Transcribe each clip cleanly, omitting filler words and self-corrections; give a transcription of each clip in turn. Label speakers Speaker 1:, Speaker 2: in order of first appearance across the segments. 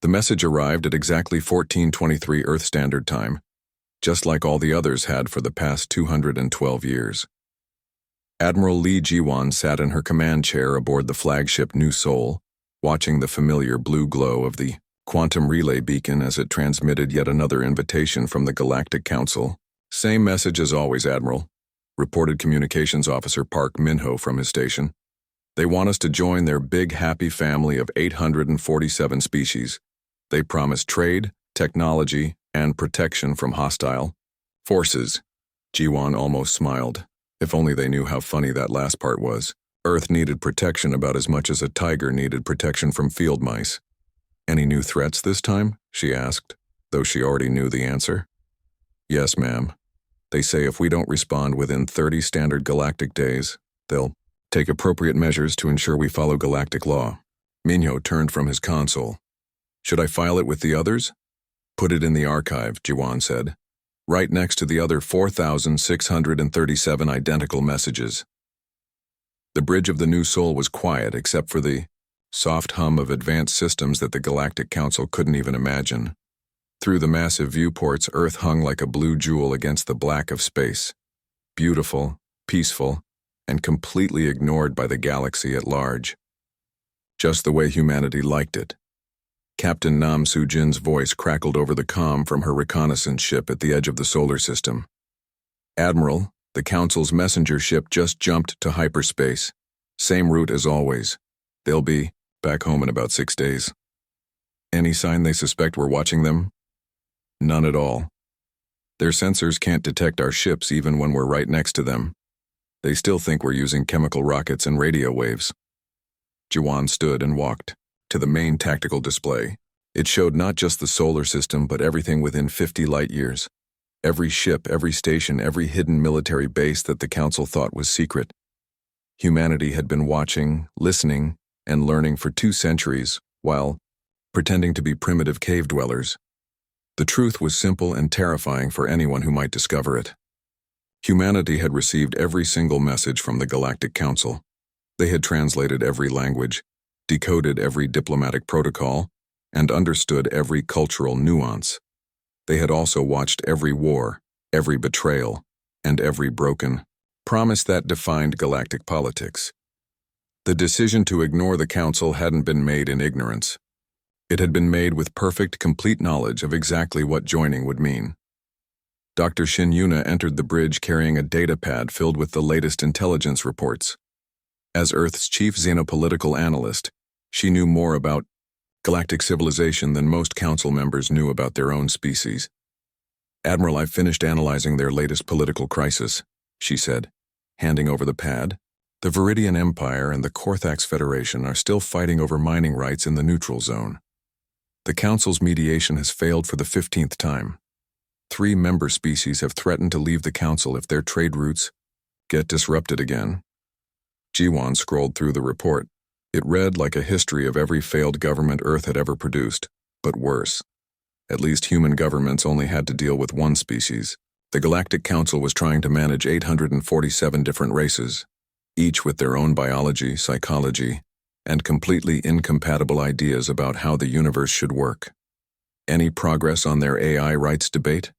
Speaker 1: The message arrived at exactly 1423 Earth Standard Time, just like all the others had for the past 212 years. Admiral Lee Ji-won sat in her command chair aboard the flagship New Seoul, watching the familiar blue glow of the quantum relay beacon as it transmitted yet another invitation from the Galactic Council. "Same message as always, Admiral," reported Communications Officer Park Min-ho from his station. "They want us to join their big happy family of 847 species. They promise trade, technology, and protection from hostile forces." Ji-won almost smiled. If only they knew how funny that last part was. Earth needed protection about as much as a tiger needed protection from field mice. "Any new threats this time?" she asked, though she already knew the answer. "Yes, ma'am. They say if we don't respond within 30 standard galactic days, they'll take appropriate measures to ensure we follow galactic law." Minho turned from his console. "Should I file it with the others?" "Put it in the archive," Ji-won said, "right next to the other 4,637 identical messages." The bridge of the New Seoul was quiet except for the soft hum of advanced systems that the Galactic Council couldn't even imagine. Through the massive viewports, Earth hung like a blue jewel against the black of space. Beautiful, peaceful, and completely ignored by the galaxy at large. Just the way humanity liked it. Captain Nam Soo-jin's voice crackled over the comm from her reconnaissance ship at the edge of the solar system. "Admiral, the Council's messenger ship just jumped to hyperspace. Same route as always. They'll be back home in about 6 days." "Any sign they suspect we're watching them?" "None at all. Their sensors can't detect our ships even when we're right next to them. They still think we're using chemical rockets and radio waves." Ji-won stood and walked to the main tactical display. It showed not just the solar system but everything within 50 light-years. Every ship, every station, every hidden military base that the Council thought was secret. Humanity had been watching, listening, and learning for 2 centuries, while pretending to be primitive cave dwellers. The truth was simple and terrifying for anyone who might discover it. Humanity had received every single message from the Galactic Council. They had translated every language, decoded every diplomatic protocol, and understood every cultural nuance. They had also watched every war, every betrayal, and every broken promise that defined galactic politics. The decision to ignore the Council hadn't been made in ignorance. It had been made with perfect, complete knowledge of exactly what joining would mean. Dr. Shin Yuna entered the bridge carrying a data pad filled with the latest intelligence reports. As Earth's chief xenopolitical analyst, she knew more about galactic civilization than most Council members knew about their own species. "Admiral, I've finished analyzing their latest political crisis," she said, handing over the pad. "The Viridian Empire and the Korthax Federation are still fighting over mining rights in the neutral zone. The Council's mediation has failed for the 15th time. 3 member species have threatened to leave the Council if their trade routes get disrupted again." Ji-won scrolled through the report. It read like a history of every failed government Earth had ever produced, but worse. At least human governments only had to deal with 1 species. The Galactic Council was trying to manage 847 different races, each with their own biology, psychology, and completely incompatible ideas about how the universe should work. "Any progress on their AI rights debate?"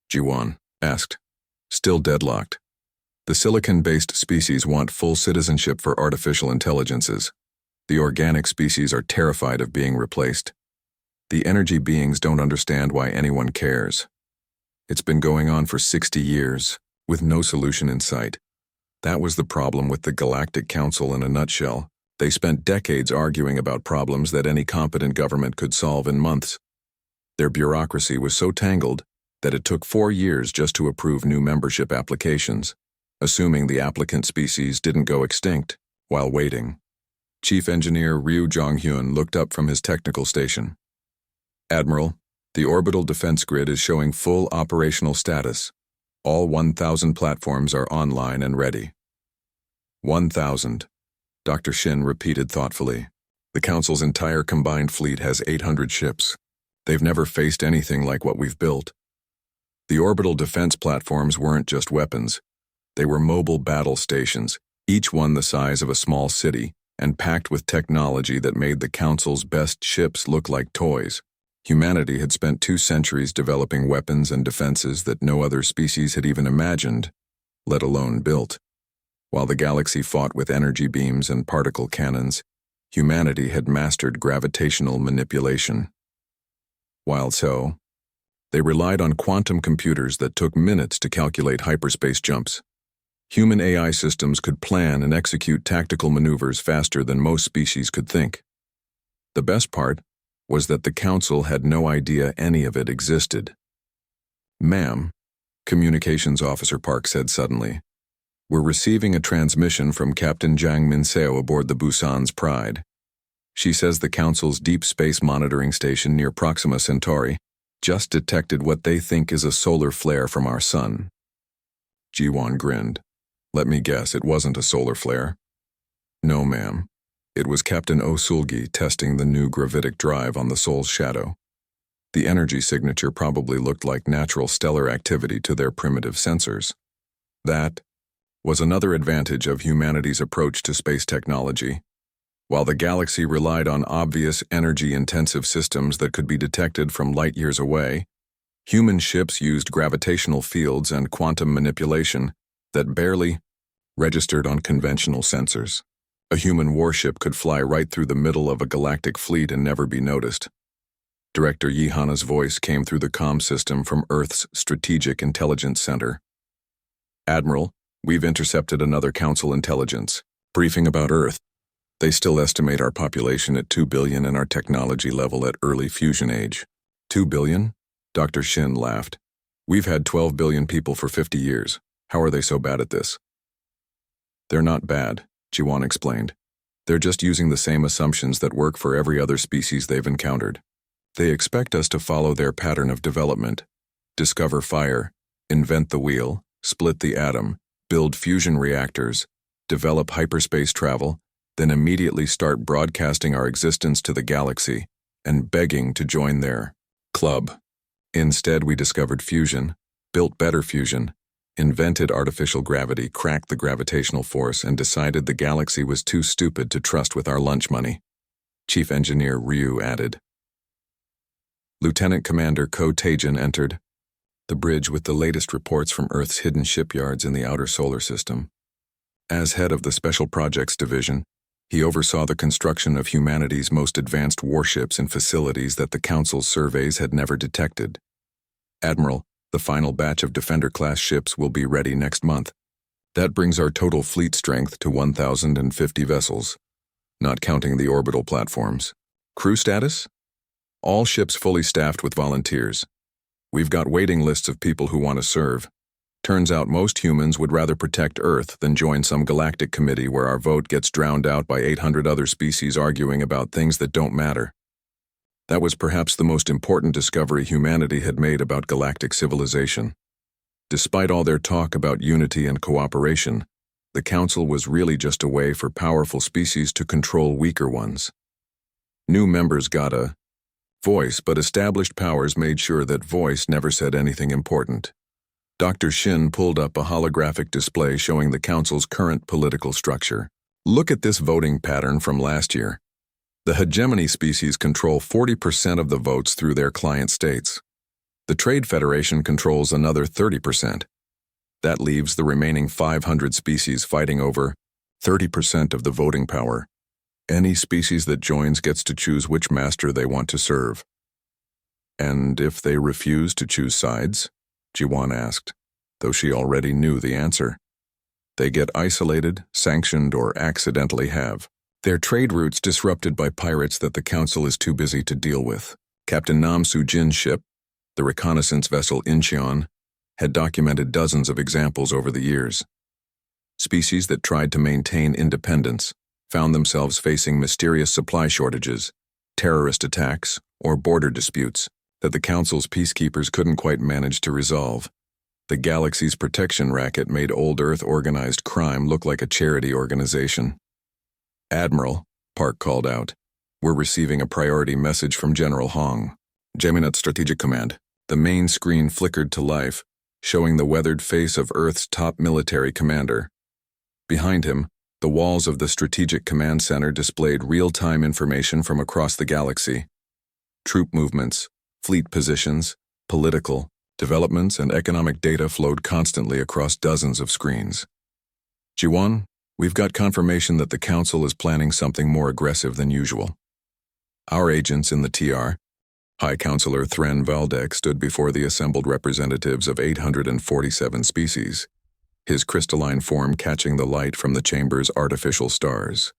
Speaker 1: Ji-won asked. "Still deadlocked. The silicon-based species want full citizenship for artificial intelligences. The organic species are terrified of being replaced. The energy beings don't understand why anyone cares. It's been going on for 60 years, with no solution in sight. That was the problem with the Galactic Council in a nutshell. They spent decades arguing about problems that any competent government could solve in months. Their bureaucracy was so tangled that it took 4 years just to approve new membership applications, assuming the applicant species didn't go extinct while waiting. Chief Engineer Ryu Jong-hyun looked up from his technical station. "Admiral, the orbital defense grid is showing full operational status. All 1,000 platforms are online and ready." 1,000, Dr. Shin repeated thoughtfully. "The Council's entire combined fleet has 800 ships. They've never faced anything like what we've built. The orbital defense platforms weren't just weapons. They were mobile battle stations, each one the size of a small city, and packed with technology that made the Council's best ships look like toys. Humanity had spent 2 centuries developing weapons and defenses that no other species had even imagined, let alone built. While the galaxy fought with energy beams and particle cannons, humanity had mastered gravitational manipulation. While so, they relied on quantum computers that took minutes to calculate hyperspace jumps. Human AI systems could plan and execute tactical maneuvers faster than most species could think. The best part was that the Council had no idea any of it existed. "Ma'am," Communications Officer Park said suddenly, "we're receiving a transmission from Captain Zhang Minseo aboard the Busan's Pride. She says the Council's deep space monitoring station near Proxima Centauri just detected what they think is a solar flare from our sun." Jiwon grinned. "Let me guess, it wasn't a solar flare?" "No, ma'am. It was Captain Osulgi testing the new gravitic drive on the Soul's shadow. The energy signature probably looked like natural stellar activity to their primitive sensors. That was another advantage of humanity's approach to space technology. While the galaxy relied on obvious energy-intensive systems that could be detected from light years away, human ships used gravitational fields and quantum manipulation that barely registered on conventional sensors. A human warship could fly right through the middle of a galactic fleet and never be noticed." Director Yihana's voice came through the comm system from Earth's Strategic Intelligence Center. "Admiral, we've intercepted another Council intelligence. Briefing about Earth. They still estimate our population at 2 billion and our technology level at early fusion age." 2 billion? Dr. Shin laughed. "We've had 12 billion people for 50 years. How are they so bad at this?" "They're not bad," Jiwon explained. "They're just using the same assumptions that work for every other species they've encountered. They expect us to follow their pattern of development, discover fire, invent the wheel, split the atom, build fusion reactors, develop hyperspace travel, then immediately start broadcasting our existence to the galaxy and begging to join their club. Instead, we discovered fusion, built better fusion, invented artificial gravity, cracked the gravitational force, and decided the galaxy was too stupid to trust with our lunch money," Chief Engineer Ryu added. Lieutenant Commander Ko Taejin entered the bridge with the latest reports from Earth's hidden shipyards in the outer solar system. As head of the Special Projects Division, he oversaw the construction of humanity's most advanced warships in facilities that the Council's surveys had never detected. "Admiral, the final batch of Defender-class ships will be ready next month. That brings our total fleet strength to 1,050 vessels, not counting the orbital platforms. Crew status? All ships fully staffed with volunteers. We've got waiting lists of people who want to serve. Turns out most humans would rather protect Earth than join some galactic committee where our vote gets drowned out by 800 other species arguing about things that don't matter." That was perhaps the most important discovery humanity had made about galactic civilization. Despite all their talk about unity and cooperation, the Council was really just a way for powerful species to control weaker ones. New members got a voice, but established powers made sure that voice never said anything important. Dr. Shin pulled up a holographic display showing the Council's current political structure. "Look at this voting pattern from last year. The hegemony species control 40% of the votes through their client states. The Trade Federation controls another 30%. That leaves the remaining 500 species fighting over 30% of the voting power. Any species that joins gets to choose which master they want to serve." "And if they refuse to choose sides?" Jiwon asked, though she already knew the answer. "They get isolated, sanctioned, or accidentally have their trade routes disrupted by pirates that the Council is too busy to deal with." Captain Nam Soo-jin's ship, the reconnaissance vessel Incheon, had documented dozens of examples over the years. Species that tried to maintain independence found themselves facing mysterious supply shortages, terrorist attacks, or border disputes that the Council's peacekeepers couldn't quite manage to resolve. The galaxy's protection racket made old Earth organized crime look like a charity organization. "Admiral," Park called out, "we're receiving a priority message from General Hong. Geminat Strategic Command." The main screen flickered to life, showing the weathered face of Earth's top military commander. Behind him, The walls of the Strategic Command Center displayed real-time information from across the galaxy. Troop movements, fleet positions, political, developments, and economic data flowed constantly across dozens of screens. Ji-won, we've got confirmation that the Council is planning something more aggressive than usual. Our agents in the TR, High Counselor Thren Valdek, stood before the assembled representatives of 847 species, his crystalline form catching the light from the chamber's artificial stars.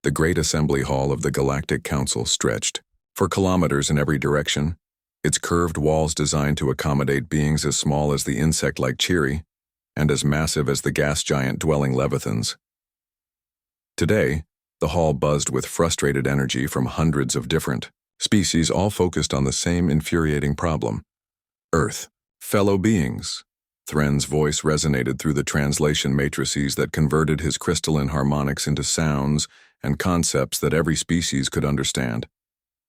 Speaker 1: The great assembly hall of the Galactic Council stretched for kilometers in every direction, its curved walls designed to accommodate beings as small as the insect-like Chiri and as massive as the gas giant dwelling Leviathans. Today, the hall buzzed with frustrated energy from hundreds of different species, all focused on the same infuriating problem. Earth, fellow beings. Thren's voice resonated through the translation matrices that converted his crystalline harmonics into sounds and concepts that every species could understand.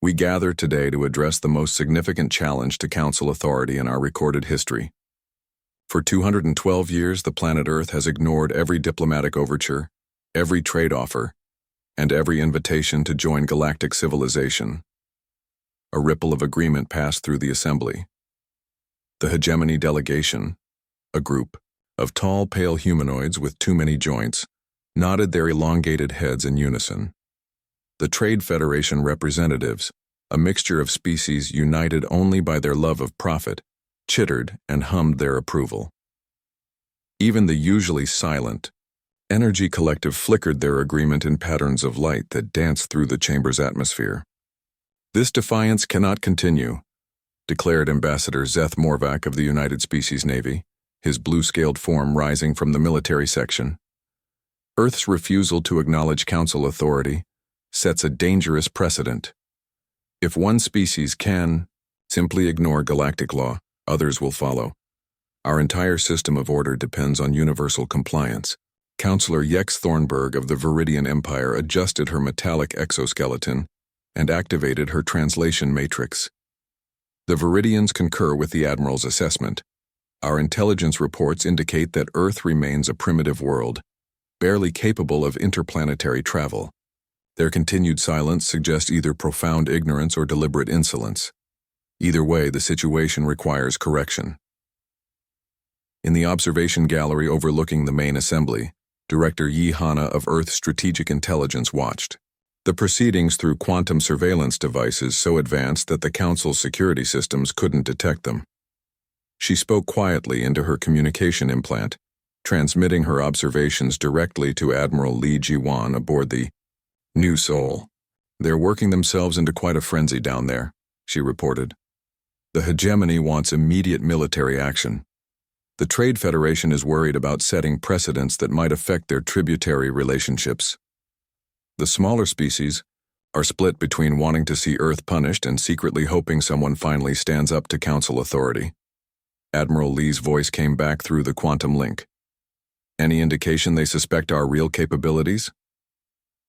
Speaker 1: We gather today to address the most significant challenge to Council authority in our recorded history. For 212 years, the planet Earth has ignored every diplomatic overture, every trade offer, and every invitation to join galactic civilization. A ripple of agreement passed through the assembly. The hegemony delegation, a group of tall, pale humanoids with too many joints, nodded their elongated heads in unison. The Trade Federation representatives, a mixture of species united only by their love of profit, chittered and hummed their approval. Even the usually silent Energy Collective flickered their agreement in patterns of light that danced through the chamber's atmosphere. "This defiance cannot continue," declared Ambassador Zeth Morvac of the United Species Navy, his blue-scaled form rising from the military section. "Earth's refusal to acknowledge Council authority sets a dangerous precedent. If one species can simply ignore galactic law, others will follow. Our entire system of order depends on universal compliance." Counselor Yex Thornburg of the Viridian Empire adjusted her metallic exoskeleton and activated her translation matrix. "The Viridians concur with the Admiral's assessment. Our intelligence reports indicate that Earth remains a primitive world, barely capable of interplanetary travel. Their continued silence suggests either profound ignorance or deliberate insolence. Either way, the situation requires correction." In the observation gallery overlooking the main assembly, Director Yi Hana of Earth Strategic Intelligence watched the proceedings through quantum surveillance devices so advanced that the Council's security systems couldn't detect them. She spoke quietly into her communication implant, transmitting her observations directly to Admiral Li Jiwan aboard the New Soul. "They're working themselves into quite a frenzy down there," she reported. "The hegemony wants immediate military action. The Trade Federation is worried about setting precedents that might affect their tributary relationships. The smaller species are split between wanting to see Earth punished and secretly hoping someone finally stands up to Council authority." Admiral Li's voice came back through the quantum link. "Any indication they suspect our real capabilities?"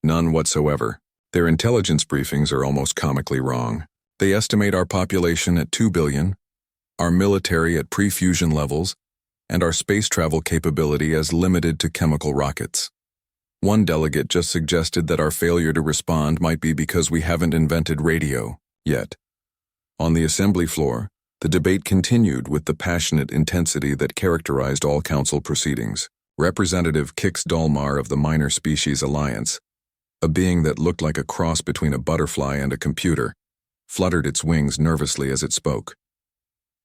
Speaker 1: "None whatsoever. Their intelligence briefings are almost comically wrong. They estimate our population at 2 billion, our military at pre-fusion levels, and our space travel capability as limited to chemical rockets. One delegate just suggested that our failure to respond might be because we haven't invented radio yet." On the assembly floor, the debate continued with the passionate intensity that characterized all Council proceedings. Representative Kix Dalmar of the Minor Species Alliance, a being that looked like a cross between a butterfly and a computer, fluttered its wings nervously as it spoke.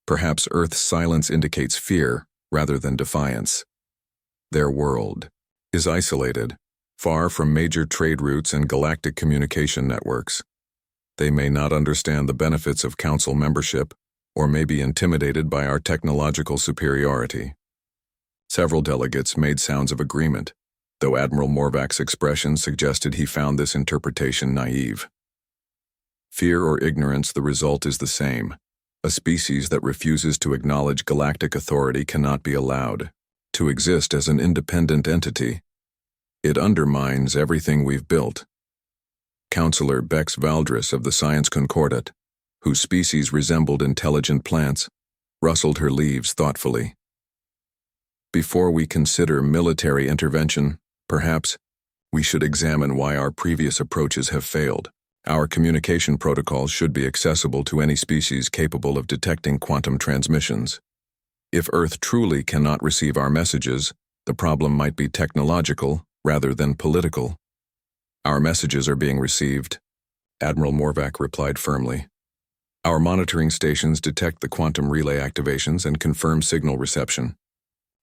Speaker 1: Perhaps Earth's silence indicates fear rather than defiance. Their world is isolated, far from major trade routes and galactic communication networks. They may not understand the benefits of Council membership, or may be intimidated by our technological superiority. Several delegates made sounds of agreement, though Admiral Morvac's expression suggested he found this interpretation naive. Fear or ignorance, the result is the same. A species that refuses to acknowledge galactic authority cannot be allowed to exist as an independent entity. It undermines everything we've built. Counselor Bex Valdris of the Science Concordat, whose species resembled intelligent plants, rustled her leaves thoughtfully. "Before we consider military intervention, perhaps We should examine why our previous approaches have failed. Our communication protocols should be accessible to any species capable of detecting quantum transmissions. If Earth truly cannot receive our messages, the problem might be technological rather than political. Our messages are being received, Admiral Morvac replied firmly. Our monitoring stations detect the quantum relay activations and confirm signal reception.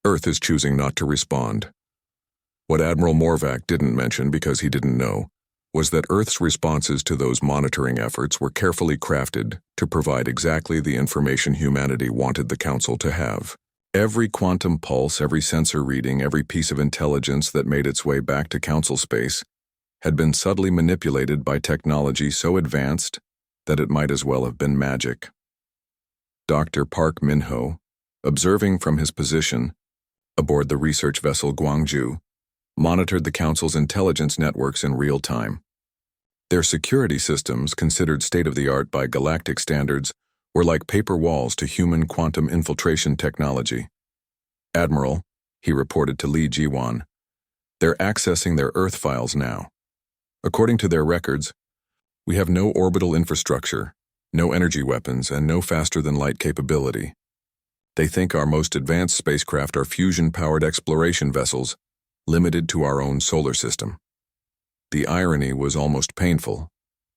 Speaker 1: Earth is choosing not to respond. What Admiral Morvac didn't mention because he didn't know was that Earth's responses to those monitoring efforts were carefully crafted to provide exactly the information humanity wanted the Council to have. Every quantum pulse, every sensor reading, every piece of intelligence that made its way back to Council space had been subtly manipulated by technology so advanced that it might as well have been magic. Dr. Park Min-ho, observing from his position aboard the research vessel Gwangju, monitored the Council's intelligence networks in real time. Their security systems, considered state-of-the-art by galactic standards, were like paper walls to human quantum infiltration technology. Admiral, he reported to Li Jiwan, they're accessing their Earth files now. According to their records, we have no orbital infrastructure, no energy weapons, and no faster-than-light capability. They think our most advanced spacecraft are fusion-powered exploration vessels, limited to our own solar system. The irony was almost painful.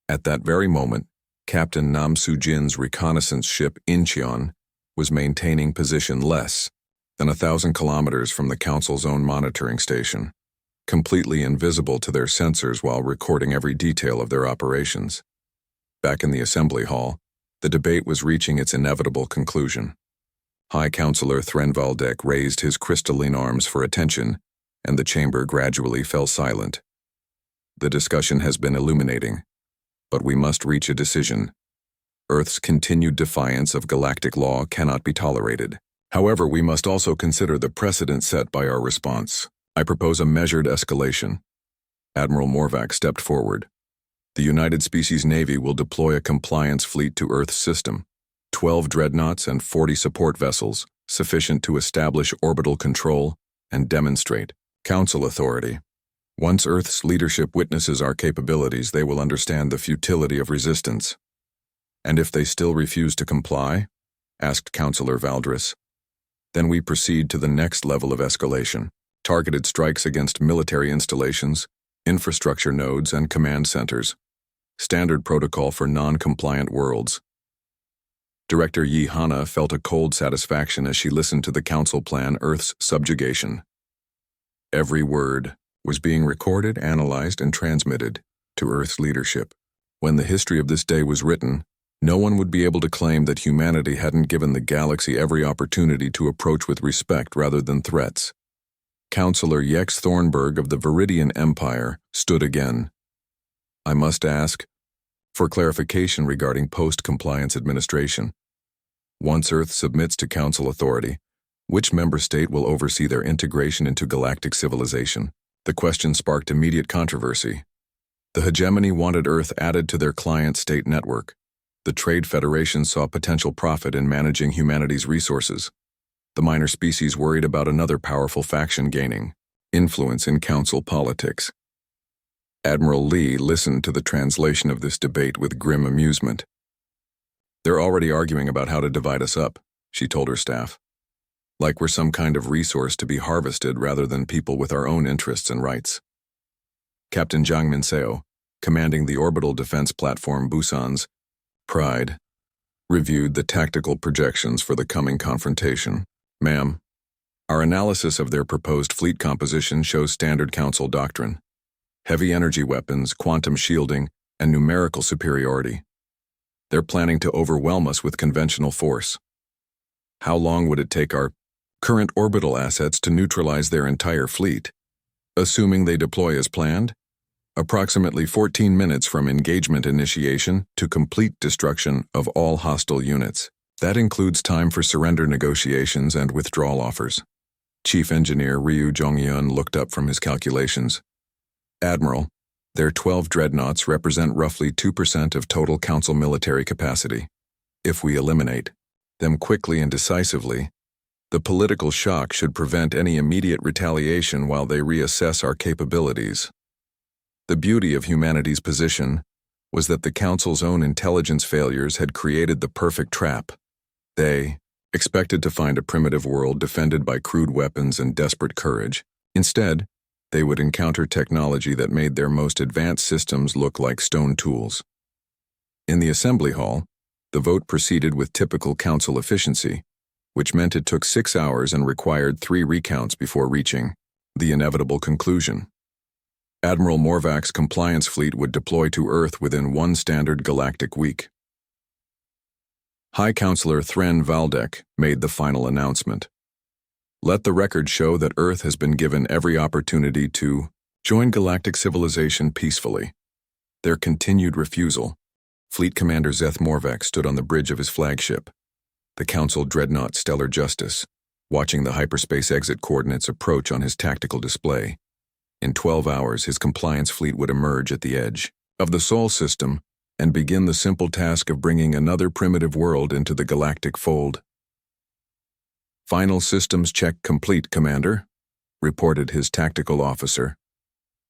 Speaker 1: At that very moment, Captain Nam Soo-jin's reconnaissance ship Incheon was maintaining position less than 1,000 kilometers from the Council's own monitoring station, completely invisible to their sensors while recording every detail of their operations. Back in the assembly hall, the debate was reaching its inevitable conclusion. High Counselor Threnvaldek raised his crystalline arms for attention, and the chamber gradually fell silent. The discussion has been illuminating, but we must reach a decision. Earth's continued defiance of galactic law cannot be tolerated. However, we must also consider the precedent set by our response. I propose a measured escalation. Admiral Morvac stepped forward. The United Species Navy will deploy a compliance fleet to Earth's system, 12 dreadnoughts and 40 support vessels, sufficient to establish orbital control and demonstrate Council authority. Once Earth's leadership witnesses our capabilities, they will understand the futility of resistance. And if they still refuse to comply, asked Counselor Valdris, then we proceed to the next level of escalation, targeted strikes against military installations, infrastructure nodes, and command centers. Standard protocol for non-compliant worlds. Director Yi Hana felt a cold satisfaction as she listened to the Council plan Earth's subjugation. Every word was being recorded, analyzed, and transmitted to Earth's leadership. When the history of this day was written, no one would be able to claim that humanity hadn't given the galaxy every opportunity to approach with respect rather than threats. Counselor Yex Thornburg of the Viridian Empire stood again. I must ask for clarification regarding post-compliance administration. Once Earth submits to Council authority, which member state will oversee their integration into galactic civilization? The question sparked immediate controversy. The hegemony wanted Earth added to their client state network. The Trade Federation saw potential profit in managing humanity's resources. The minor species worried about another powerful faction gaining influence in Council politics. Admiral Lee listened to the translation of this debate with grim amusement. They're already arguing about how to divide us up, she told her staff. Like we're some kind of resource to be harvested rather than people with our own interests and rights. Captain Zhang Minseo, commanding the orbital defense platform Busan's Pride, reviewed the tactical projections for the coming confrontation. Ma'am, our analysis of their proposed fleet composition shows standard Council doctrine. Heavy energy weapons, quantum shielding, and numerical superiority. They're planning to overwhelm us with conventional force. How long would it take our current orbital assets to neutralize their entire fleet? Assuming they deploy as planned, approximately 14 minutes from engagement initiation to complete destruction of all hostile units. That includes time for surrender negotiations and withdrawal offers. Chief Engineer Ryu Jongyun looked up from his calculations. Admiral, their 12 dreadnoughts represent roughly 2% of total Council military capacity. If we eliminate them quickly and decisively, the political shock should prevent any immediate retaliation while they reassess our capabilities. The beauty of humanity's position was that the Council's own intelligence failures had created the perfect trap. They expected to find a primitive world defended by crude weapons and desperate courage. Instead, they would encounter technology that made their most advanced systems look like stone tools. In the assembly hall, the vote proceeded with typical Council efficiency, which meant it took 6 hours and required 3 recounts before reaching the inevitable conclusion. Admiral Morvac's compliance fleet would deploy to Earth within 1 standard galactic week. High Counselor Thren Valdek made the final announcement. Let the record show that Earth has been given every opportunity to join galactic civilization peacefully. Their continued refusal. Fleet Commander Zeth Morvac stood on the bridge of his flagship, the Council dreadnought Stellar Justice, watching the hyperspace exit coordinates approach on his tactical display. In 12 hours, his compliance fleet would emerge at the edge of the Sol system and begin the simple task of bringing another primitive world into the galactic fold. Final systems check complete, Commander, reported his tactical officer,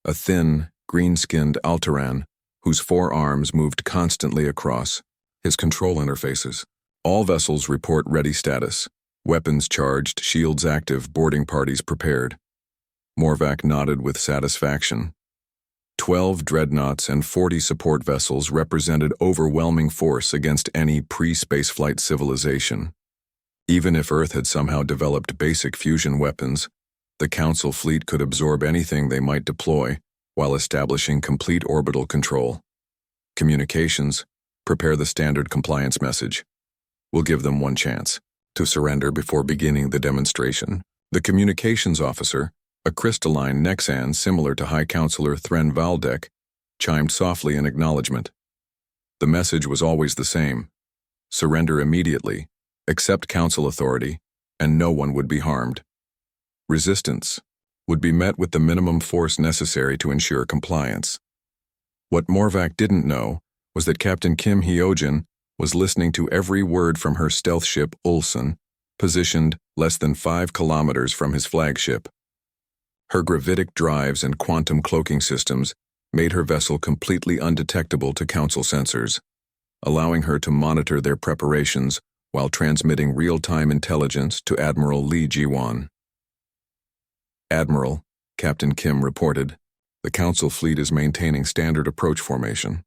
Speaker 1: a thin, green-skinned Alteran whose 4 arms moved constantly across his control interfaces. All vessels report ready status. Weapons charged, shields active, boarding parties prepared. Morvac nodded with satisfaction. 12 dreadnoughts and 40 support vessels represented overwhelming force against any pre-spaceflight civilization. Even if Earth had somehow developed basic fusion weapons, the Council fleet could absorb anything they might deploy while establishing complete orbital control. Communications, prepare the standard compliance message. We'll give them 1 chance to surrender before beginning the demonstration. The communications officer, a crystalline Nexan similar to High Counselor Thren Valdek, chimed softly in acknowledgement. The message was always the same. Surrender immediately, accept Council authority, and no one would be harmed. Resistance would be met with the minimum force necessary to ensure compliance. What Morvac didn't know was that Captain Kim Hyojin was listening to every word from her stealth ship Ulsan, positioned less than 5 kilometers from his flagship. Her gravitic drives and quantum cloaking systems made her vessel completely undetectable to Council sensors, allowing her to monitor their preparations while transmitting real-time intelligence to Admiral Lee Jiwan. Admiral, Captain Kim reported, the Council fleet is maintaining standard approach formation.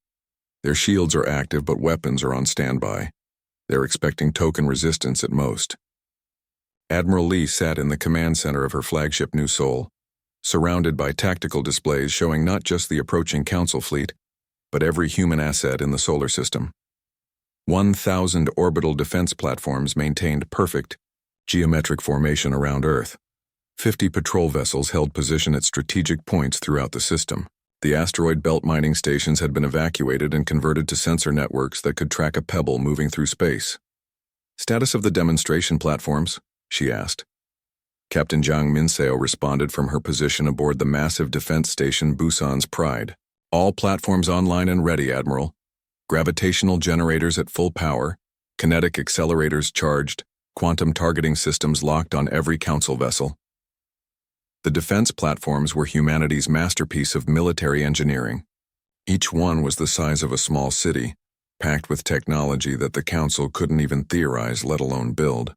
Speaker 1: Their shields are active but weapons are on standby. They're expecting token resistance at most. Admiral Lee sat in the command center of her flagship New Sol, surrounded by tactical displays showing not just the approaching Council fleet, but every human asset in the solar system. 1,000 orbital defense platforms maintained perfect, geometric formation around Earth. 50 patrol vessels held position at strategic points throughout the system. The asteroid belt mining stations had been evacuated and converted to sensor networks that could track a pebble moving through space. Status of the demonstration platforms? She asked. Captain Zhang Minseo responded from her position aboard the massive defense station Busan's Pride. All platforms online and ready, Admiral. Gravitational generators at full power, kinetic accelerators charged, quantum targeting systems locked on every Council vessel. The defense platforms were humanity's masterpiece of military engineering. Each one was the size of a small city, packed with technology that the Council couldn't even theorize, let alone build.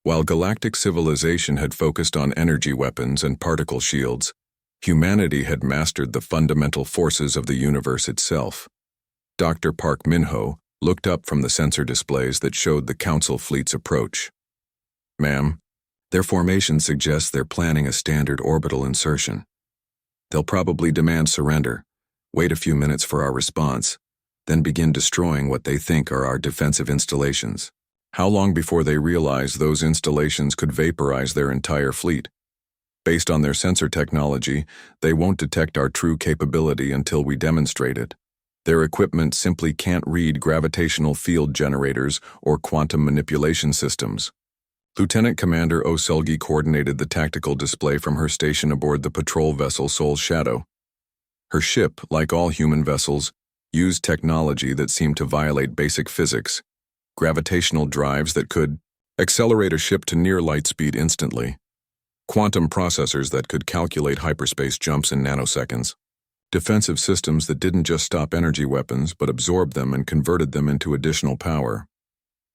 Speaker 1: While galactic civilization had focused on energy weapons and particle shields, humanity had mastered the fundamental forces of the universe itself. Dr. Park Minho looked up from the sensor displays that showed the Council fleet's approach. Ma'am, their formation suggests they're planning a standard orbital insertion. They'll probably demand surrender, wait a few minutes for our response, then begin destroying what they think are our defensive installations. How long before they realize those installations could vaporize their entire fleet? Based on their sensor technology, they won't detect our true capability until we demonstrate it. Their equipment simply can't read gravitational field generators or quantum manipulation systems. Lieutenant Commander Oselgi coordinated the tactical display from her station aboard the patrol vessel Sol Shadow. Her ship, like all human vessels, used technology that seemed to violate basic physics, gravitational drives that could accelerate a ship to near light speed instantly, quantum processors that could calculate hyperspace jumps in nanoseconds. Defensive systems that didn't just stop energy weapons but absorbed them and converted them into additional power.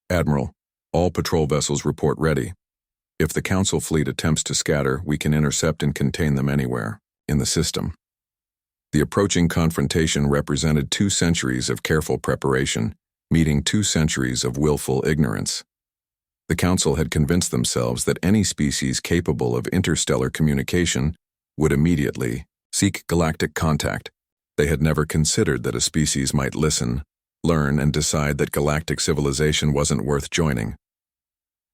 Speaker 1: Admiral, all patrol vessels report ready. If the Council fleet attempts to scatter, we can intercept and contain them anywhere in the system. The approaching confrontation represented 2 centuries of careful preparation, meeting 2 centuries of willful ignorance. The Council had convinced themselves that any species capable of interstellar communication would immediately seek galactic contact. They had never considered that a species might listen, learn, and decide that galactic civilization wasn't worth joining.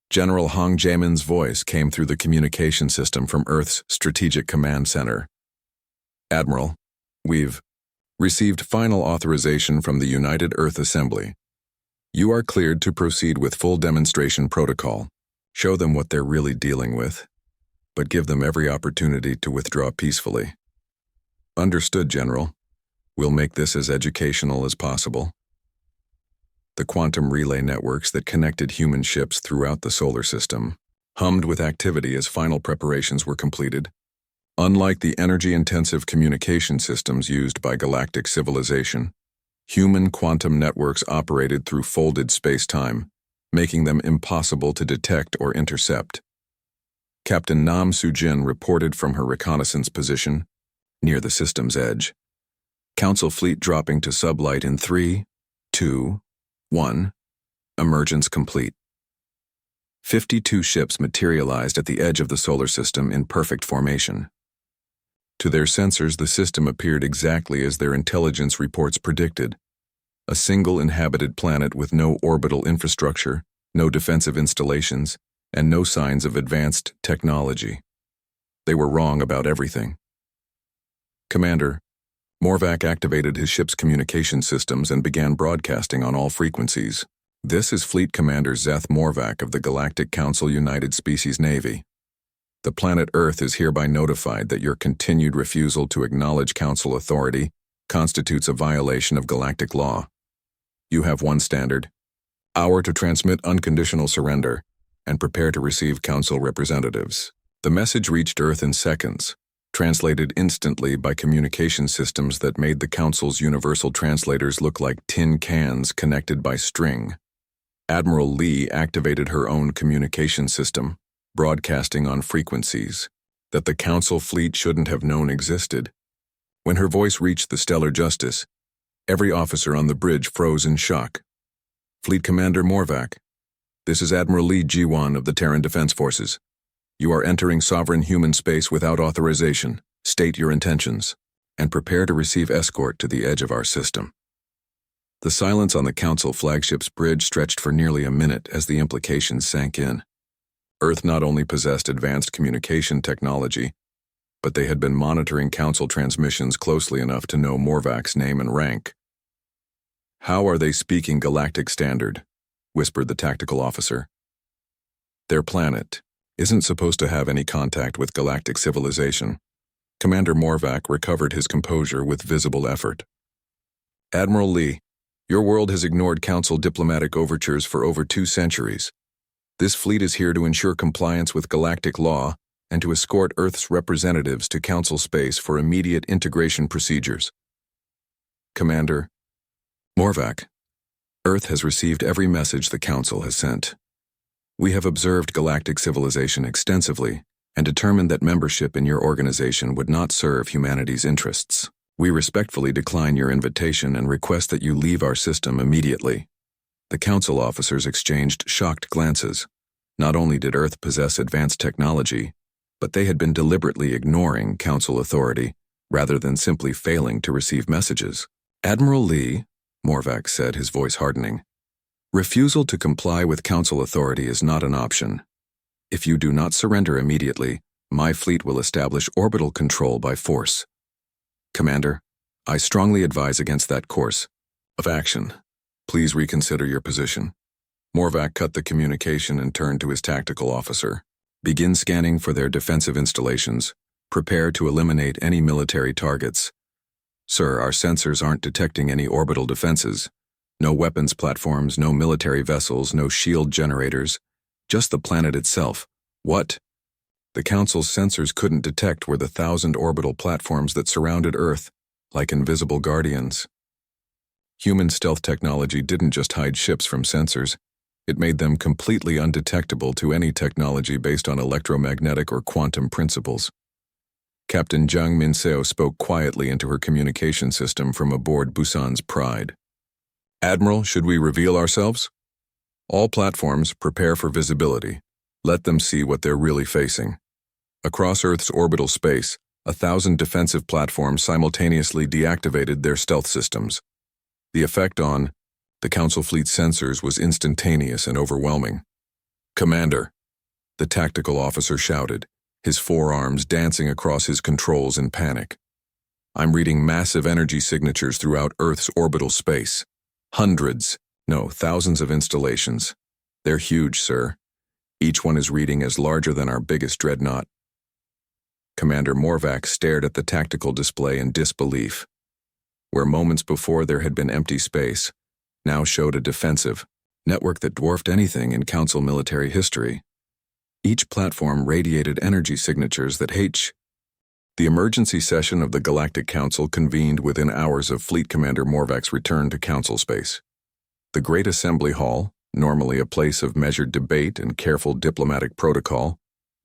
Speaker 1: General Hong Jaemin's voice came through the communication system from Earth's Strategic Command Center. Admiral, we've received final authorization from the United Earth Assembly. You are cleared to proceed with full demonstration protocol. Show them what they're really dealing with, but give them every opportunity to withdraw peacefully. Understood, General. We'll make this as educational as possible. The quantum relay networks that connected human ships throughout the solar system hummed with activity as final preparations were completed. Unlike the energy-intensive communication systems used by galactic civilization, human quantum networks operated through folded space-time, making them impossible to detect or intercept. Captain Nam Soo-jin reported from her reconnaissance position near the system's edge. Council fleet dropping to sublight in 3, 2, 1. Emergence complete. 52 ships materialized at the edge of the solar system in perfect formation. To their sensors, the system appeared exactly as their intelligence reports predicted. A single inhabited planet with no orbital infrastructure, no defensive installations, and no signs of advanced technology. They were wrong about everything. Commander, Morvac activated his ship's communication systems and began broadcasting on all frequencies. This is Fleet Commander Zeth Morvac of the Galactic Council United Species Navy. The planet Earth is hereby notified that your continued refusal to acknowledge Council authority constitutes a violation of galactic law. You have one standard: hour to transmit unconditional surrender and prepare to receive Council representatives. The message reached Earth in seconds, translated instantly by communication systems that made the Council's universal translators look like tin cans connected by string. Admiral Lee activated her own communication system, broadcasting on frequencies that the Council fleet shouldn't have known existed. When her voice reached the Stellar Justice, every officer on the bridge froze in shock. Fleet Commander Morvac, this is Admiral Lee Ji-won of the Terran Defense Forces. You are entering sovereign human space without authorization. State your intentions, and prepare to receive escort to the edge of our system. The silence on the Council flagship's bridge stretched for nearly a minute as the implications sank in. Earth not only possessed advanced communication technology, but they had been monitoring Council transmissions closely enough to know Morvac's name and rank. How are they speaking galactic standard? Whispered the tactical officer. Their planet isn't supposed to have any contact with galactic civilization. Commander Morvac recovered his composure with visible effort. Admiral Lee, your world has ignored Council diplomatic overtures for over 2 centuries. This fleet is here to ensure compliance with galactic law and to escort Earth's representatives to Council space for immediate integration procedures. Commander Morvac, Earth has received every message the Council has sent. We have observed galactic civilization extensively and determined that membership in your organization would not serve humanity's interests. We respectfully decline your invitation and request that you leave our system immediately. The Council officers exchanged shocked glances. Not only did Earth possess advanced technology, but they had been deliberately ignoring Council authority rather than simply failing to receive messages. Admiral Lee, Morvac said, his voice hardening, refusal to comply with Council authority is not an option. If you do not surrender immediately, my fleet will establish orbital control by force. Commander, I strongly advise against that course of action. Please reconsider your position. Morvac cut the communication and turned to his tactical officer. Begin scanning for their defensive installations. Prepare to eliminate any military targets. Sir, our sensors aren't detecting any orbital defenses. No weapons platforms, no military vessels, no shield generators. Just the planet itself. What the Council's sensors couldn't detect were the 1,000 orbital platforms that surrounded Earth, like invisible guardians. Human stealth technology didn't just hide ships from sensors, it made them completely undetectable to any technology based on electromagnetic or quantum principles. Captain Zhang Minseo spoke quietly into her communication system from aboard Busan's Pride. "Admiral, should we reveal ourselves? All platforms, prepare for visibility. Let them see what they're really facing." Across Earth's orbital space, 1,000 defensive platforms simultaneously deactivated their stealth systems. The effect on the Council Fleet sensors was instantaneous and overwhelming. "Commander," the tactical officer shouted, his forearms dancing across his controls in panic. "I'm reading massive energy signatures throughout Earth's orbital space. Hundreds, no, thousands of installations. They're huge, sir. Each one is reading as larger than our biggest dreadnought." Commander Morvac stared at the tactical display in disbelief. Where moments before there had been empty space, now showed a defensive network that dwarfed anything in Council military history. Each platform radiated energy signatures that The emergency session of the Galactic Council convened within hours of Fleet Commander Morvac's return to Council space. The Great Assembly Hall, normally a place of measured debate and careful diplomatic protocol,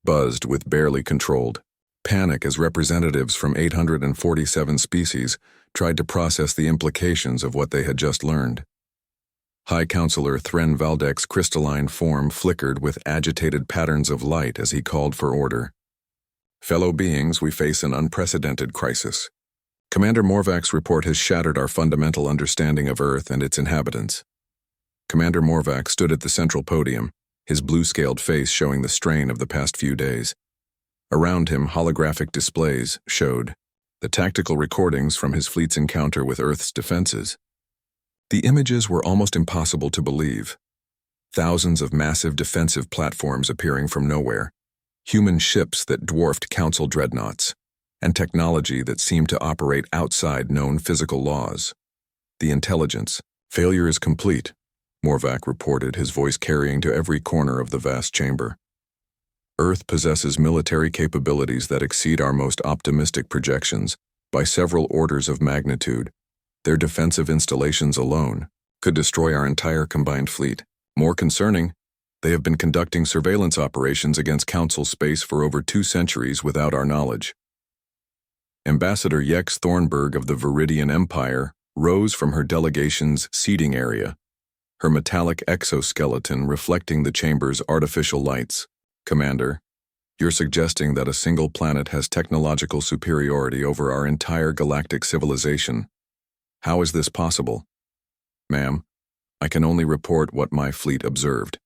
Speaker 1: buzzed with barely controlled panic as representatives from 847 species tried to process the implications of what they had just learned. High Counselor Thren Valdek's crystalline form flickered with agitated patterns of light as he called for order. "Fellow beings, we face an unprecedented crisis. Commander Morvac's report has shattered our fundamental understanding of Earth and its inhabitants." Commander Morvac stood at the central podium, his blue-scaled face showing the strain of the past few days. Around him, holographic displays showed the tactical recordings from his fleet's encounter with Earth's defenses. The images were almost impossible to believe. Thousands of massive defensive platforms appearing from nowhere, human ships that dwarfed Council dreadnoughts, and technology that seemed to operate outside known physical laws. The intelligence. "Failure is complete," Morvac reported, his voice carrying to every corner of the vast chamber. "Earth possesses military capabilities that exceed our most optimistic projections by several orders of magnitude. Their defensive installations alone could destroy our entire combined fleet. More concerning, they have been conducting surveillance operations against Council space for over 2 centuries without our knowledge." Ambassador Yex Thornburg of the Viridian Empire rose from her delegation's seating area, her metallic exoskeleton reflecting the chamber's artificial lights. "Commander, you're suggesting that a single planet has technological superiority over our entire galactic civilization. How is this possible?" "Ma'am, I can only report what my fleet observed.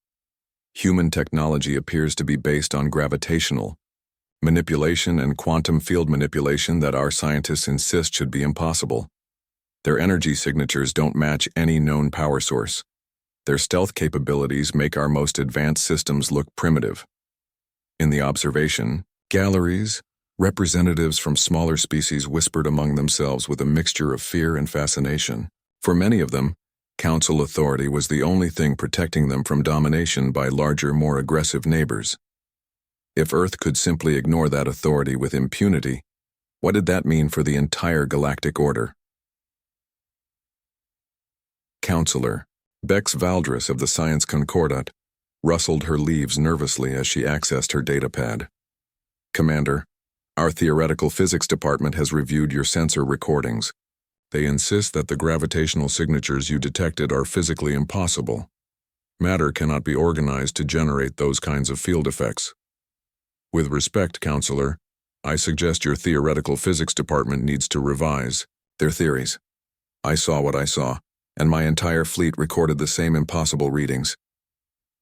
Speaker 1: Human technology appears to be based on gravitational manipulation and quantum field manipulation that our scientists insist should be impossible. Their energy signatures don't match any known power source. Their stealth capabilities make our most advanced systems look primitive." In the observation galleries, representatives from smaller species whispered among themselves with a mixture of fear and fascination. For many of them, Council authority was the only thing protecting them from domination by larger, more aggressive neighbors. If Earth could simply ignore that authority with impunity, what did that mean for the entire galactic order? Counselor Bex Valdris of the Science Concordat rustled her leaves nervously as she accessed her datapad. "Commander, our theoretical physics department has reviewed your sensor recordings. They insist that the gravitational signatures you detected are physically impossible. Matter cannot be organized to generate those kinds of field effects. With respect, Counselor, I suggest your theoretical physics department needs to revise their theories. I saw what I saw, and my entire fleet recorded the same impossible readings.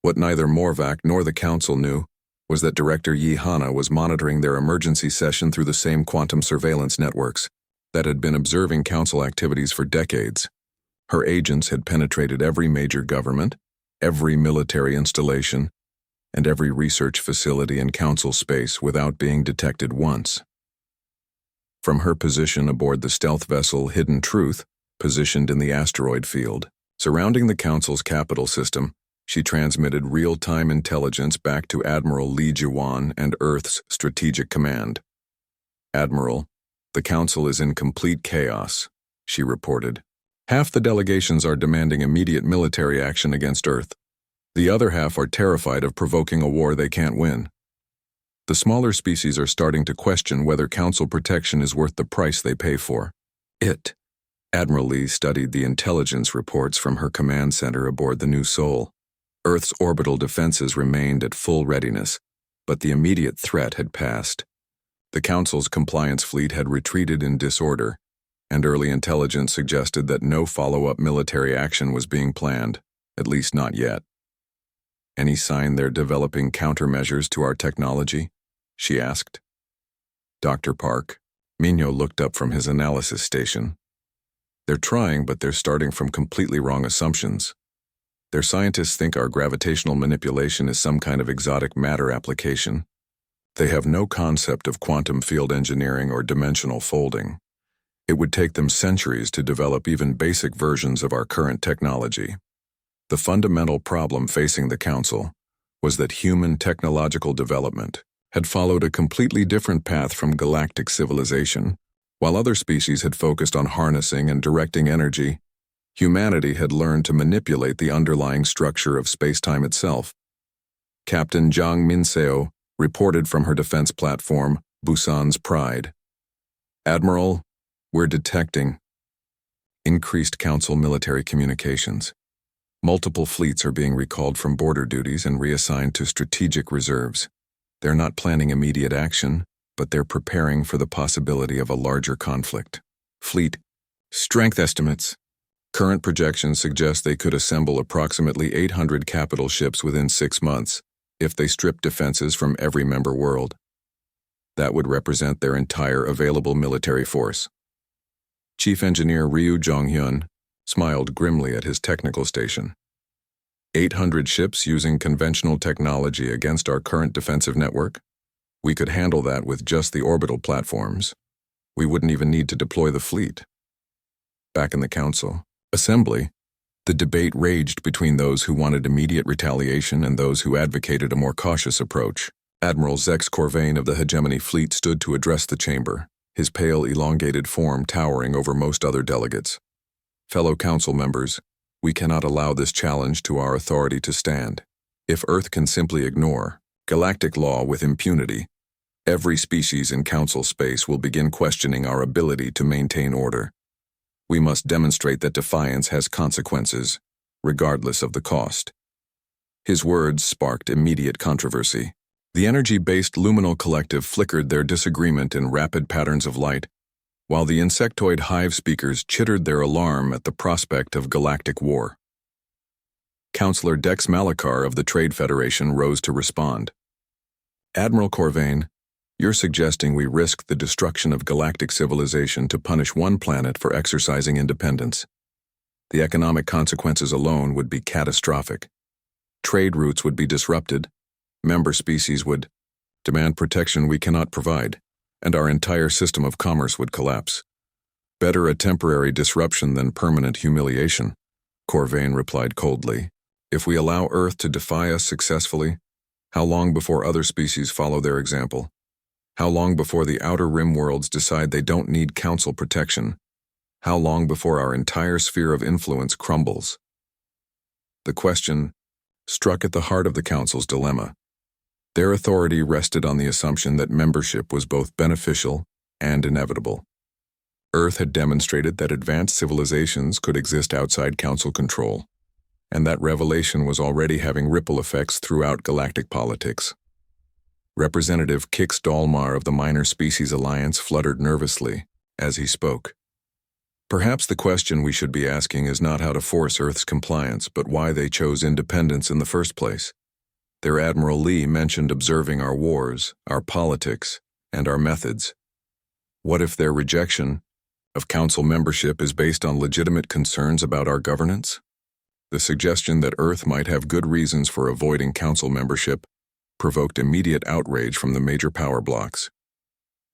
Speaker 1: What neither Morvac nor the Council knew was that Director Yi Hana was monitoring their emergency session through the same quantum surveillance networks that had been observing Council activities for decades. Her agents had penetrated every major government, every military installation, and every research facility in Council space without being detected once. From her position aboard the stealth vessel Hidden Truth, positioned in the asteroid field surrounding the Council's capital system, she transmitted real-time intelligence back to Admiral Li Jiwan and Earth's Strategic Command. "Admiral, "The Council is in complete chaos," she reported. "Half the delegations are demanding immediate military action against Earth. The other half are terrified of provoking a war they can't win. The smaller species are starting to question whether Council protection is worth the price they pay for it." Admiral Lee studied the intelligence reports from her command center aboard the New Sol. Earth's orbital defenses remained at full readiness, but the immediate threat had passed. The Council's compliance fleet had retreated in disorder, and early intelligence suggested that no follow-up military action was being planned, at least not yet. "Any sign they're developing countermeasures to our technology?" she asked. Dr. Park, Mignot looked up from his analysis station. "They're trying, but they're starting from completely wrong assumptions. Their scientists think our gravitational manipulation is some kind of exotic matter application. They have no concept of quantum field engineering or dimensional folding. It would take them centuries to develop even basic versions of our current technology. The fundamental problem facing the Council was that human technological development had followed a completely different path from galactic civilization. While other species had focused on harnessing and directing energy, humanity had learned to manipulate the underlying structure of space-time itself. Captain Zhang Minseo reported from her defense platform, Busan's Pride. "Admiral, we're detecting increased Council military communications. Multiple fleets are being recalled from border duties and reassigned to strategic reserves. They're not planning immediate action, but they're preparing for the possibility of a larger conflict. Fleet strength estimates. Current projections suggest they could assemble approximately 800 capital ships within 6 months, if they strip defenses from every member world. That would represent their entire available military force." Chief Engineer Ryu Jonghyun smiled grimly at his technical station. 800 ships using conventional technology against our current defensive network? We could handle that with just the orbital platforms. We wouldn't even need to deploy the fleet." Back in the Council Assembly, the debate raged between those who wanted immediate retaliation and those who advocated a more cautious approach. Admiral Zex Corvain of the Hegemony Fleet stood to address the chamber, his pale, elongated form towering over most other delegates. "Fellow Council members, we cannot allow this challenge to our authority to stand. If Earth can simply ignore galactic law with impunity, every species in Council space will begin questioning our ability to maintain order. We must demonstrate that defiance has consequences, regardless of the cost." His words sparked immediate controversy. The energy-based luminal collective flickered their disagreement in rapid patterns of light, while the insectoid hive speakers chittered their alarm at the prospect of galactic war. Counselor Dex Malachar of the Trade Federation rose to respond. "Admiral Corvain, you're suggesting we risk the destruction of galactic civilization to punish one planet for exercising independence. The economic consequences alone would be catastrophic. Trade routes would be disrupted, member species would demand protection we cannot provide, and our entire system of commerce would collapse. Better a temporary disruption than permanent humiliation," Corvain replied coldly. "If we allow Earth to defy us successfully, how long before other species follow their example? How long before the outer rim worlds decide they don't need Council protection? How long before our entire sphere of influence crumbles?" The question struck at the heart of the Council's dilemma. Their authority rested on the assumption that membership was both beneficial and inevitable. Earth had demonstrated that advanced civilizations could exist outside Council control, and that revelation was already having ripple effects throughout galactic politics. Representative Kix Dalmar of the Minor Species Alliance fluttered nervously as he spoke. "Perhaps the question we should be asking is not how to force Earth's compliance, but why they chose independence in the first place. Their Admiral Lee mentioned observing our wars, our politics, and our methods. What if their rejection of Council membership is based on legitimate concerns about our governance? The suggestion that Earth might have good reasons for avoiding Council membership provoked immediate outrage from the major power blocks.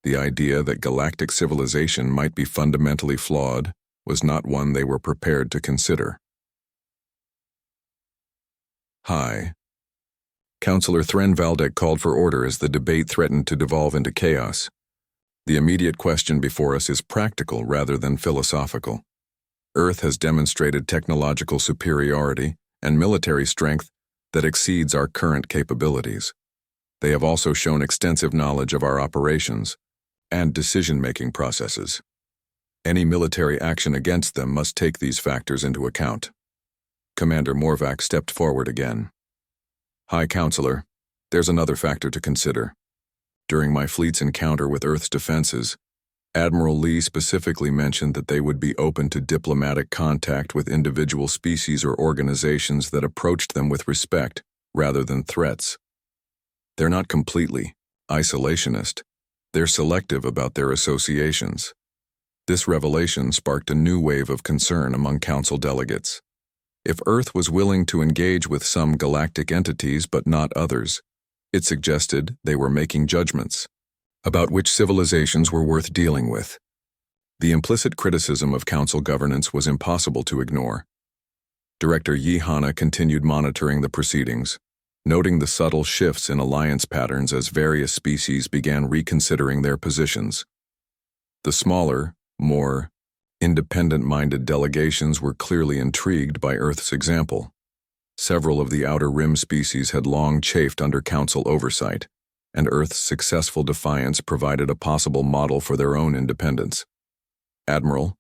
Speaker 1: The idea that galactic civilization might be fundamentally flawed was not one they were prepared to consider. Hi. Councillor Thren Valdek called for order as the debate threatened to devolve into chaos. The immediate question before us is practical rather than philosophical. Earth has demonstrated technological superiority and military strength that exceeds our current capabilities. They have also shown extensive knowledge of our operations and decision-making processes. Any military action against them must take these factors into account. Commander Morvac stepped forward again. High Counselor, there's another factor to consider. During my fleet's encounter with Earth's defenses, Admiral Lee specifically mentioned that they would be open to diplomatic contact with individual species or organizations that approached them with respect rather than threats. They're not completely isolationist. They're selective about their associations. This revelation sparked a new wave of concern among Council delegates. If Earth was willing to engage with some galactic entities but not others, it suggested they were making judgments about which civilizations were worth dealing with. The implicit criticism of Council governance was impossible to ignore. Director Yi Hana continued monitoring the proceedings, noting the subtle shifts in alliance patterns as various species began reconsidering their positions. The smaller, more independent-minded delegations were clearly intrigued by Earth's example. Several of the Outer Rim species had long chafed under Council oversight, and Earth's successful defiance provided a possible model for their own independence. Admiral,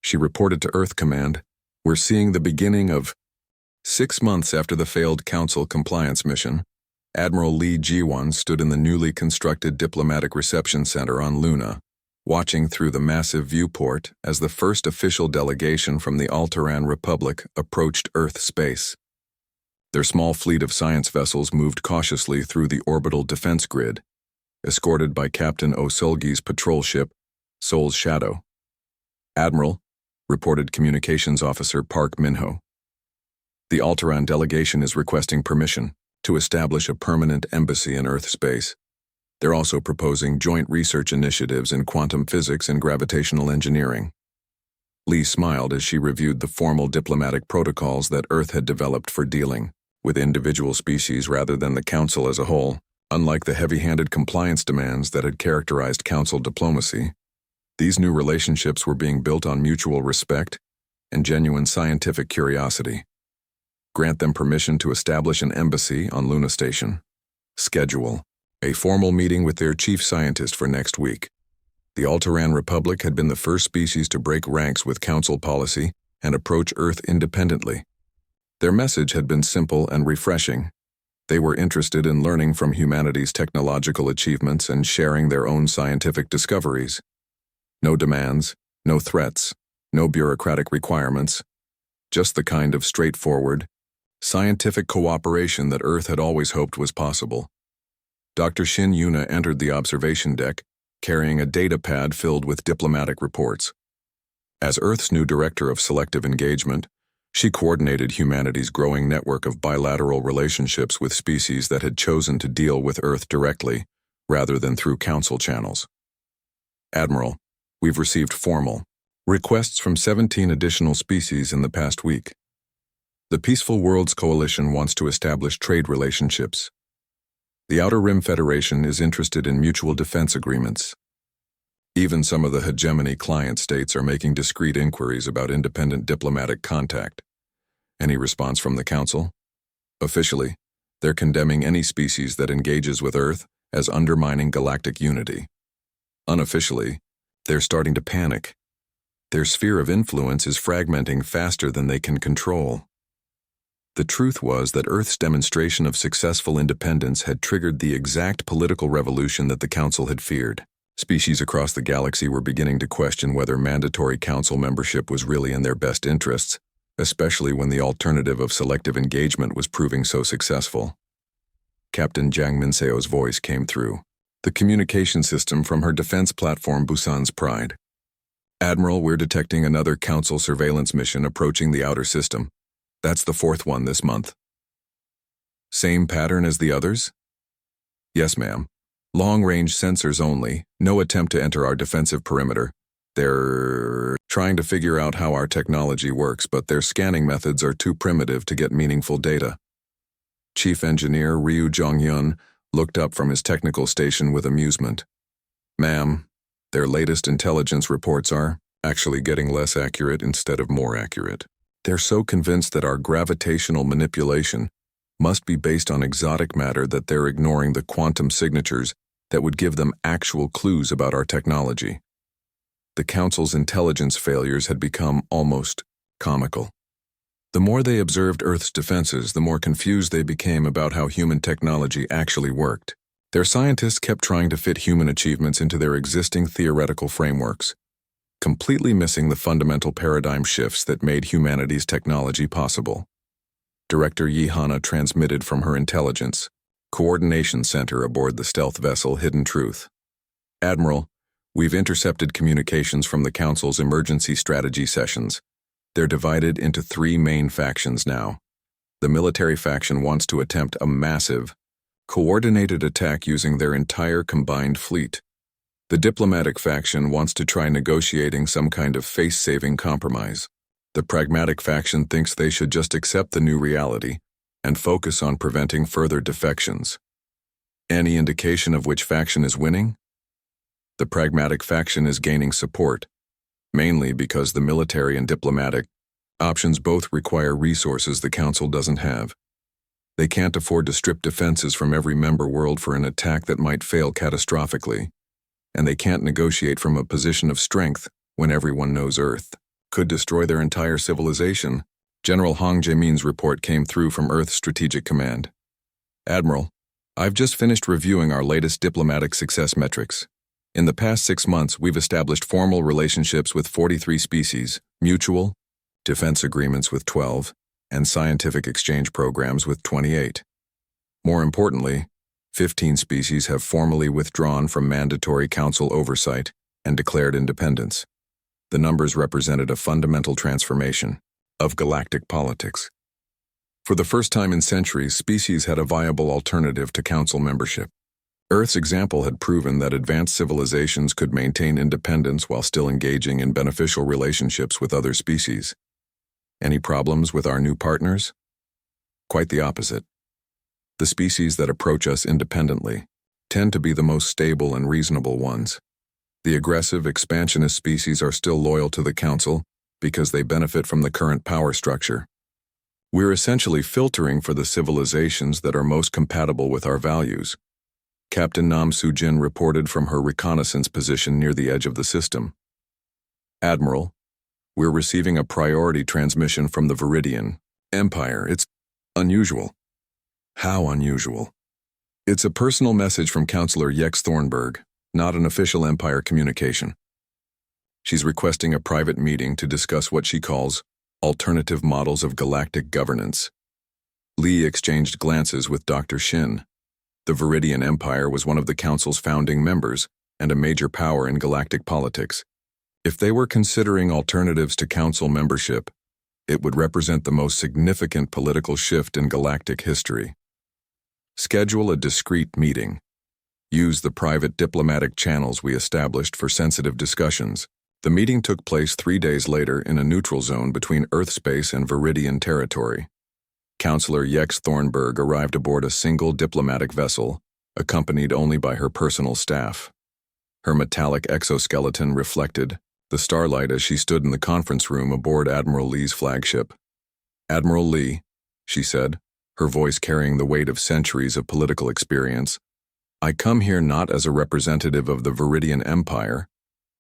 Speaker 1: she reported to Earth Command, we're seeing the beginning of 6 months after the failed Council compliance mission. Admiral Lee Ji-won stood in the newly constructed diplomatic reception center on Luna, watching through the massive viewport as the first official delegation from the Altaran Republic approached Earth space. Their small fleet of science vessels moved cautiously through the orbital defense grid, escorted by Captain Osulgi's patrol ship, Sol's Shadow. Admiral, reported Communications Officer Park Minho. The Altaran delegation is requesting permission to establish a permanent embassy in Earth space. They're also proposing joint research initiatives in quantum physics and gravitational engineering. Lee smiled as she reviewed the formal diplomatic protocols that Earth had developed for dealing with individual species rather than the Council as a whole. Unlike the heavy-handed compliance demands that had characterized Council diplomacy, these new relationships were being built on mutual respect and genuine scientific curiosity. Grant them permission to establish an embassy on Luna Station. Schedule a formal meeting with their chief scientist for next week. The Altaran Republic had been the first species to break ranks with Council policy and approach Earth independently. Their message had been simple and refreshing. They were interested in learning from humanity's technological achievements and sharing their own scientific discoveries. No demands, no threats, no bureaucratic requirements, just the kind of straightforward, scientific cooperation that Earth had always hoped was possible. Dr. Shin Yuna entered the observation deck, carrying a data pad filled with diplomatic reports. As Earth's new director of selective engagement, she coordinated humanity's growing network of bilateral relationships with species that had chosen to deal with Earth directly, rather than through Council channels. Admiral, we've received formal requests from 17 additional species in the past week. The Peaceful Worlds Coalition wants to establish trade relationships. The Outer Rim Federation is interested in mutual defense agreements. Even some of the hegemony client states are making discreet inquiries about independent diplomatic contact. Any response from the Council? Officially, they're condemning any species that engages with Earth as undermining galactic unity. Unofficially, they're starting to panic. Their sphere of influence is fragmenting faster than they can control. The truth was that Earth's demonstration of successful independence had triggered the exact political revolution that the Council had feared. Species across the galaxy were beginning to question whether mandatory Council membership was really in their best interests, especially when the alternative of selective engagement was proving so successful. Captain Jiang Minseo's voice came through the communication system from her defense platform Busan's Pride. Admiral, we're detecting another Council surveillance mission approaching the outer system. That's the 4th one this month. Same pattern as the others? Yes, ma'am. Long-range sensors only, no attempt to enter our defensive perimeter. They're trying to figure out how our technology works, but their scanning methods are too primitive to get meaningful data. Chief Engineer Ryu Jongyun looked up from his technical station with amusement. Ma'am, Their latest intelligence reports are actually getting less accurate instead of more accurate. They're so convinced that our gravitational manipulation must be based on exotic matter that they're ignoring the quantum signatures that would give them actual clues about our technology. The Council's intelligence failures had become almost comical. The more they observed Earth's defenses, the more confused they became about how human technology actually worked. Their scientists kept trying to fit human achievements into their existing theoretical frameworks, completely missing the fundamental paradigm shifts that made humanity's technology possible. Director Yi Hana transmitted from her intelligence coordination center aboard the stealth vessel Hidden Truth. Admiral, we've intercepted communications from the Council's emergency strategy sessions. They're divided into 3 main factions now. The military faction wants to attempt a massive, coordinated attack using their entire combined fleet. The diplomatic faction wants to try negotiating some kind of face-saving compromise. The pragmatic faction thinks they should just accept the new reality and focus on preventing further defections. Any indication of which faction is winning? The pragmatic faction is gaining support, mainly because the military and diplomatic options both require resources the Council doesn't have. They can't afford to strip defenses from every member world for an attack that might fail catastrophically, and they can't negotiate from a position of strength when everyone knows Earth could destroy their entire civilization. General Hong Jae-min's report came through from Earth Strategic Command. Admiral, I've just finished reviewing our latest diplomatic success metrics. In the past 6 months, we've established formal relationships with 43 species, mutual defense agreements with 12, and scientific exchange programs with 28. More importantly, 15 species have formally withdrawn from mandatory Council oversight and declared independence. The numbers represented a fundamental transformation of galactic politics. For the first time in centuries, species had a viable alternative to Council membership. Earth's example had proven that advanced civilizations could maintain independence while still engaging in beneficial relationships with other species. Any problems with our new partners? Quite the opposite. The species that approach us independently tend to be the most stable and reasonable ones. The aggressive, expansionist species are still loyal to the Council because they benefit from the current power structure. We're essentially filtering for the civilizations that are most compatible with our values. Captain Nam Soo-jin reported from her reconnaissance position near the edge of the system. Admiral, we're receiving a priority transmission from the Viridian Empire. It's unusual. How unusual? It's a personal message from Counselor Yex Thornburg, not an official Empire communication. She's requesting a private meeting to discuss what she calls alternative models of galactic governance. Lee exchanged glances with Dr. Shin. The Viridian Empire was one of the Council's founding members and a major power in galactic politics. If they were considering alternatives to Council membership, it would represent the most significant political shift in galactic history. Schedule a discreet meeting. Use the private diplomatic channels we established for sensitive discussions. The meeting took place 3 days later in a neutral zone between Earth space and Viridian territory. Counselor Yex Thornburg arrived aboard a single diplomatic vessel, accompanied only by her personal staff. Her metallic exoskeleton reflected the starlight as she stood in the conference room aboard Admiral Lee's flagship. Admiral Lee, she said, her voice carrying the weight of centuries of political experience, I come here not as a representative of the Viridian Empire,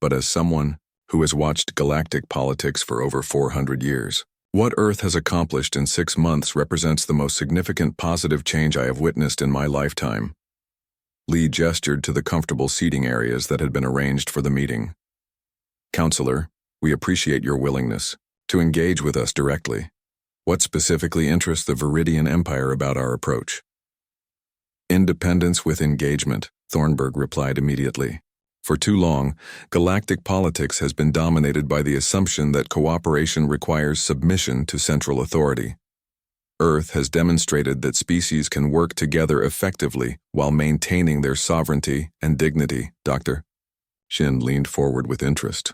Speaker 1: but as someone who has watched galactic politics for over 400 years. What Earth has accomplished in 6 months represents the most significant positive change I have witnessed in my lifetime. Lee gestured to the comfortable seating areas that had been arranged for the meeting. Counselor, we appreciate your willingness to engage with us directly. What specifically interests the Viridian Empire about our approach? Independence with engagement, Thornburg replied immediately. For too long, galactic politics has been dominated by the assumption that cooperation requires submission to central authority. Earth has demonstrated that species can work together effectively while maintaining their sovereignty and dignity, Dr. Shin leaned forward with interest.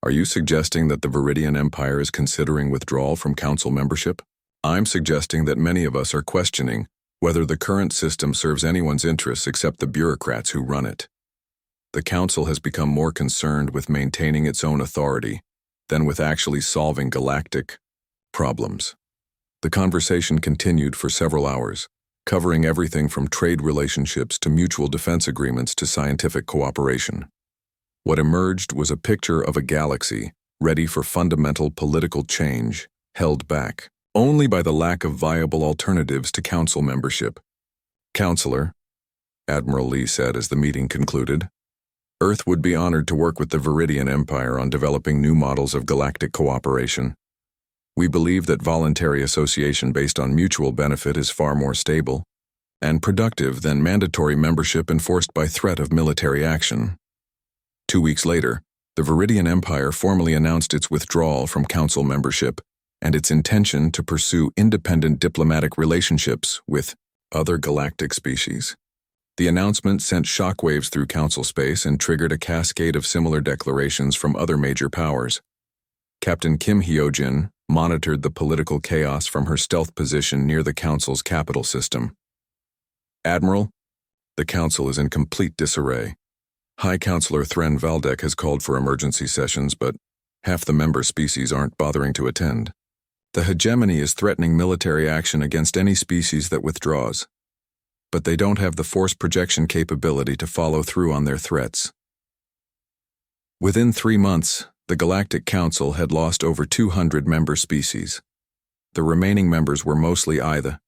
Speaker 1: Are you suggesting that the Viridian Empire is considering withdrawal from Council membership? I'm suggesting that many of us are questioning whether the current system serves anyone's interests except the bureaucrats who run it. The Council has become more concerned with maintaining its own authority than with actually solving galactic problems. The conversation continued for several hours, covering everything from trade relationships to mutual defense agreements to scientific cooperation. What emerged was a picture of a galaxy ready for fundamental political change, held back only by the lack of viable alternatives to Council membership. "Counselor," Admiral Lee said as the meeting concluded, "Earth would be honored to work with the Viridian Empire on developing new models of galactic cooperation. We believe that voluntary association based on mutual benefit is far more stable and productive than mandatory membership enforced by threat of military action." 2 weeks later, the Viridian Empire formally announced its withdrawal from Council membership and its intention to pursue independent diplomatic relationships with other galactic species. The announcement sent shockwaves through Council space and triggered a cascade of similar declarations from other major powers. Captain Kim Hyojin monitored the political chaos from her stealth position near the Council's capital system. "Admiral, the Council is in complete disarray. High Counselor Thren Valdek has called for emergency sessions, but half the member species aren't bothering to attend. The hegemony is threatening military action against any species that withdraws, but they don't have the force projection capability to follow through on their threats." Within 3 months, the Galactic Council had lost over 200 member species. The remaining members were mostly either